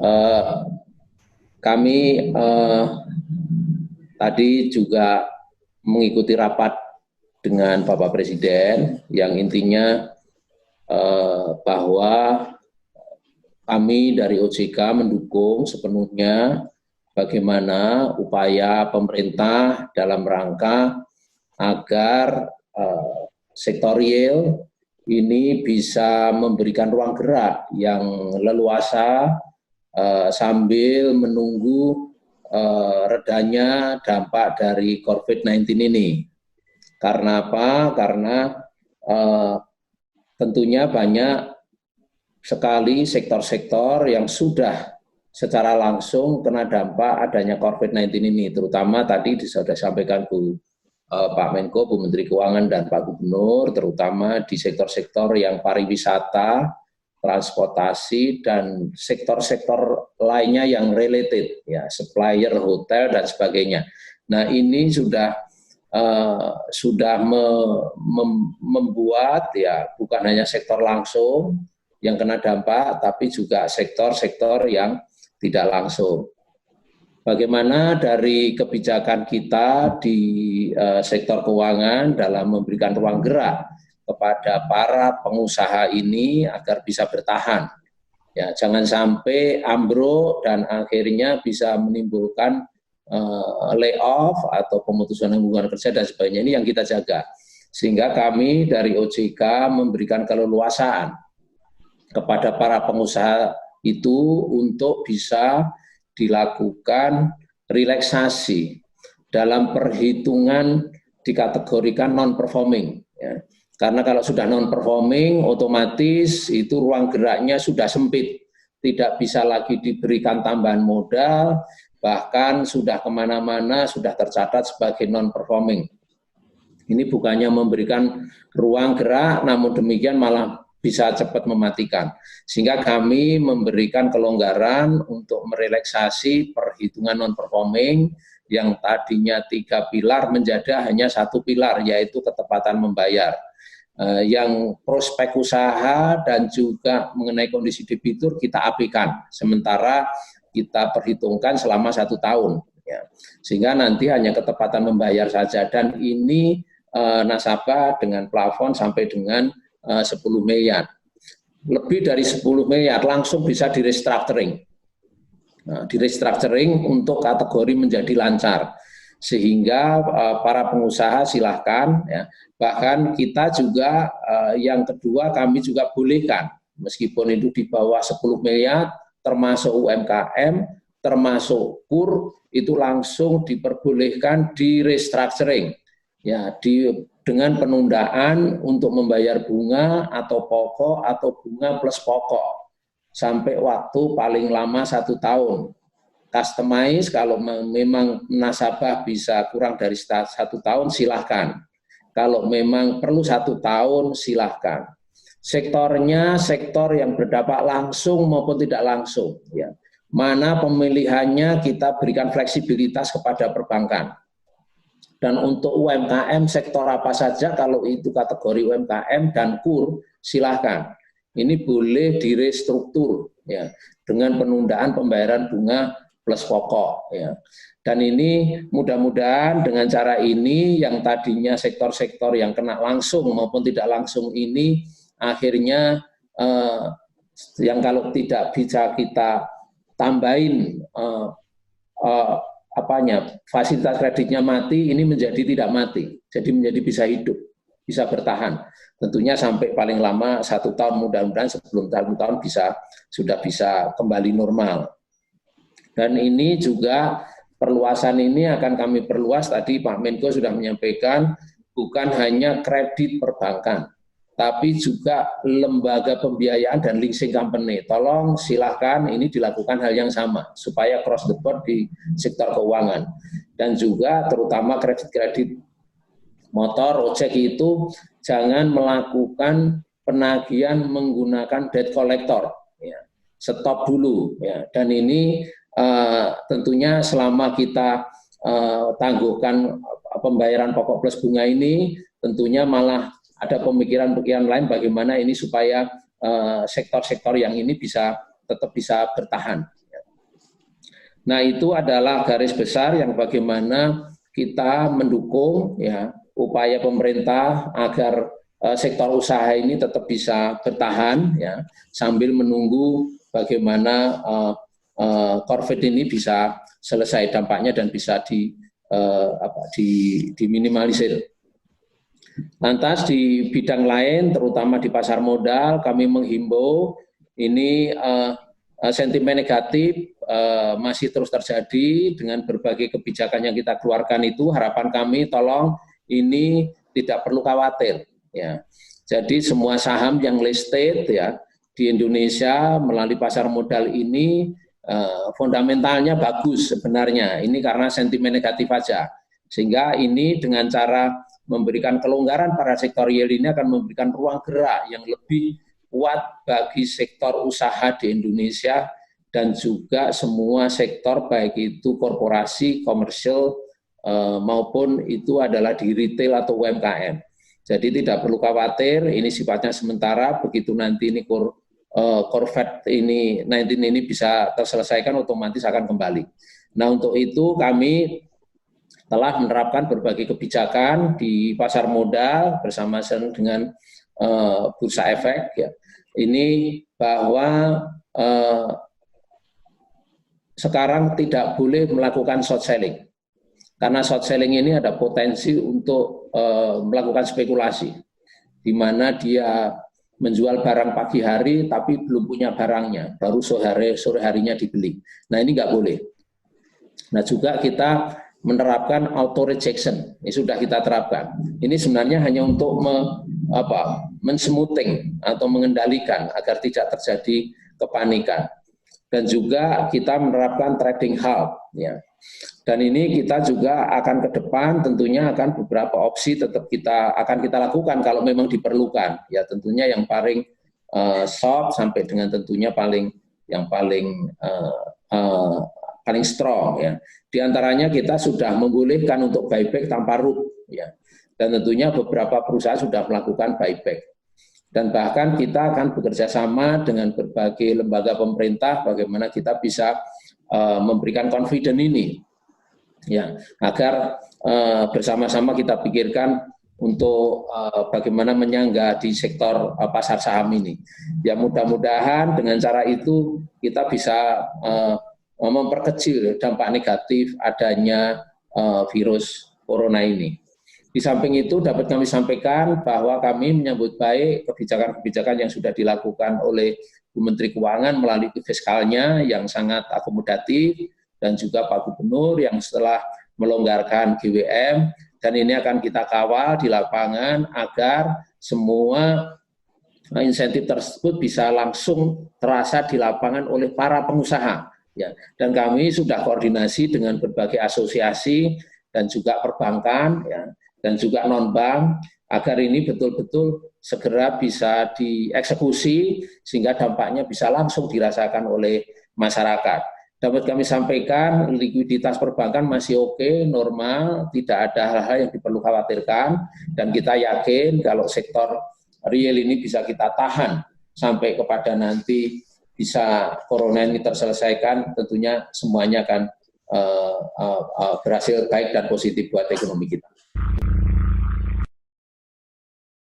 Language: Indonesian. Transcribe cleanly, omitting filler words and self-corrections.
Eh, kami tadi juga mengikuti rapat dengan Bapak Presiden yang intinya bahwa kami dari OJK mendukung sepenuhnya bagaimana upaya pemerintah dalam rangka agar sektor real ini bisa memberikan ruang gerak yang leluasa sambil menunggu redanya dampak dari COVID-19 ini. Karena apa? Karena tentunya banyak sekali sektor-sektor yang sudah secara langsung kena dampak adanya COVID-19 ini, terutama tadi sudah disampaikan Pak Menko, Bu Menteri Keuangan, dan Pak Gubernur, terutama di sektor-sektor yang pariwisata, transportasi, dan sektor-sektor lainnya yang related, ya, supplier, hotel, dan sebagainya. Nah, ini sudah membuat, ya, bukan hanya sektor langsung yang kena dampak, tapi juga sektor-sektor yang tidak langsung. Bagaimana dari kebijakan kita di sektor keuangan dalam memberikan ruang gerak kepada para pengusaha ini agar bisa bertahan. Ya, jangan sampai ambruk dan akhirnya bisa menimbulkan layoff atau pemutusan hubungan kerja dan sebagainya. Ini yang kita jaga. Sehingga kami dari OJK memberikan keleluasaan kepada para pengusaha itu untuk bisa dilakukan relaksasi dalam perhitungan dikategorikan non-performing. Ya. Karena kalau sudah non-performing, otomatis itu ruang geraknya sudah sempit. Tidak bisa lagi diberikan tambahan modal, bahkan sudah kemana-mana sudah tercatat sebagai non-performing. Ini bukannya memberikan ruang gerak, namun demikian malah bisa cepat mematikan. Sehingga kami memberikan kelonggaran untuk merelaksasi perhitungan non-performing yang tadinya 3 pilar menjadi hanya 1 pilar, yaitu ketepatan membayar. Yang prospek usaha dan juga mengenai kondisi debitur kita apikan, sementara kita perhitungkan selama 1 tahun. Ya. Sehingga nanti hanya ketepatan membayar saja, dan ini nasabah dengan plafon sampai dengan 10 miliar. Lebih dari 10 miliar langsung bisa di restructuring. Nah, di restructuring untuk kategori menjadi lancar. Sehingga para pengusaha silahkan, ya. Bahkan kita juga yang kedua kami juga bolehkan, meskipun itu di bawah 10 miliar, termasuk UMKM, termasuk KUR, itu langsung diperbolehkan di restructuring. Ya, dengan penundaan untuk membayar bunga atau pokok atau bunga plus pokok sampai waktu paling lama 1 tahun. Customize kalau memang nasabah bisa kurang dari 1 tahun silahkan. Kalau memang perlu 1 tahun silahkan. Sektornya sektor yang berdampak langsung maupun tidak langsung. Ya. Mana pemilihannya kita berikan fleksibilitas kepada perbankan. Dan untuk UMKM sektor apa saja, kalau itu kategori UMKM dan KUR, silahkan. Ini boleh direstruktur, ya, dengan penundaan pembayaran bunga plus pokok. Ya. Dan ini mudah-mudahan dengan cara ini yang tadinya sektor-sektor yang kena langsung maupun tidak langsung ini akhirnya yang kalau tidak bisa kita tambahin fasilitas kreditnya mati, ini menjadi tidak mati, jadi menjadi bisa hidup, bisa bertahan. Tentunya sampai paling lama 1 tahun, mudah-mudahan sebelum 1 tahun sudah bisa kembali normal. Dan ini juga perluasan ini akan kami perluas, tadi Pak Menko sudah menyampaikan, bukan hanya kredit perbankan, tapi juga lembaga pembiayaan dan leasing company. Tolong silahkan ini dilakukan hal yang sama, supaya cross the board di sektor keuangan. Dan juga terutama kredit-kredit motor, ojek itu jangan melakukan penagihan menggunakan debt collector. Ya. Stop dulu. Ya. Dan ini tentunya selama kita tangguhkan pembayaran pokok plus bunga ini, tentunya malah ada pemikiran-pemikiran lain bagaimana ini supaya sektor-sektor yang ini tetap bisa bertahan. Nah, itu adalah garis besar yang bagaimana kita mendukung ya upaya pemerintah agar sektor usaha ini tetap bisa bertahan ya sambil menunggu bagaimana COVID ini bisa selesai dampaknya dan bisa diminimalisir. Lantas di bidang lain, terutama di pasar modal, kami menghimbau ini sentimen negatif masih terus terjadi dengan berbagai kebijakan yang kita keluarkan itu. Harapan kami tolong ini tidak perlu khawatir. Ya. Jadi semua saham yang listed ya di Indonesia melalui pasar modal ini fundamentalnya bagus sebenarnya. Ini karena sentimen negatif saja. Sehingga ini dengan cara memberikan kelonggaran pada sektor real ini akan memberikan ruang gerak yang lebih kuat bagi sektor usaha di Indonesia dan juga semua sektor baik itu korporasi, komersial maupun itu adalah di retail atau UMKM. Jadi tidak perlu khawatir, ini sifatnya sementara, begitu nanti ini COVID ini 19 ini bisa terselesaikan otomatis akan kembali. Nah, untuk itu kami telah menerapkan berbagai kebijakan di pasar modal bersama dengan Bursa Efek ya. Ini bahwa sekarang tidak boleh melakukan short selling. Karena short selling ini ada potensi untuk melakukan spekulasi, di mana dia menjual barang pagi hari tapi belum punya barangnya, baru sore harinya dibeli. Nah, ini nggak boleh. Nah, juga kita menerapkan auto rejection, ini sudah kita terapkan. Ini sebenarnya hanya untuk mensmoothing atau mengendalikan agar tidak terjadi kepanikan. Dan juga kita menerapkan trading halt, ya. Dan ini kita juga akan ke depan tentunya akan beberapa opsi tetap akan kita lakukan kalau memang diperlukan. Ya tentunya yang paling soft sampai dengan tentunya paling strong ya. Di antaranya kita sudah membolehkan untuk buyback tanpa root ya. Dan tentunya beberapa perusahaan sudah melakukan buyback. Dan bahkan kita akan bekerja sama dengan berbagai lembaga pemerintah bagaimana kita bisa memberikan confidence ini ya agar bersama-sama kita pikirkan untuk bagaimana menyangga di sektor pasar saham ini. Ya mudah-mudahan dengan cara itu kita bisa memperkecil dampak negatif adanya virus corona ini. Di samping itu dapat kami sampaikan bahwa kami menyambut baik kebijakan-kebijakan yang sudah dilakukan oleh Bu Menteri Keuangan melalui fiskalnya yang sangat akomodatif dan juga Pak Gubernur yang setelah melonggarkan GWM dan ini akan kita kawal di lapangan agar semua insentif tersebut bisa langsung terasa di lapangan oleh para pengusaha. Ya, dan kami sudah koordinasi dengan berbagai asosiasi dan juga perbankan ya, dan juga non-bank agar ini betul-betul segera bisa dieksekusi sehingga dampaknya bisa langsung dirasakan oleh masyarakat. Dapat kami sampaikan likuiditas perbankan masih oke, normal, tidak ada hal-hal yang perlu khawatirkan dan kita yakin kalau sektor real ini bisa kita tahan sampai kepada nanti bisa corona ini terselesaikan, tentunya semuanya akan berhasil baik dan positif buat ekonomi kita.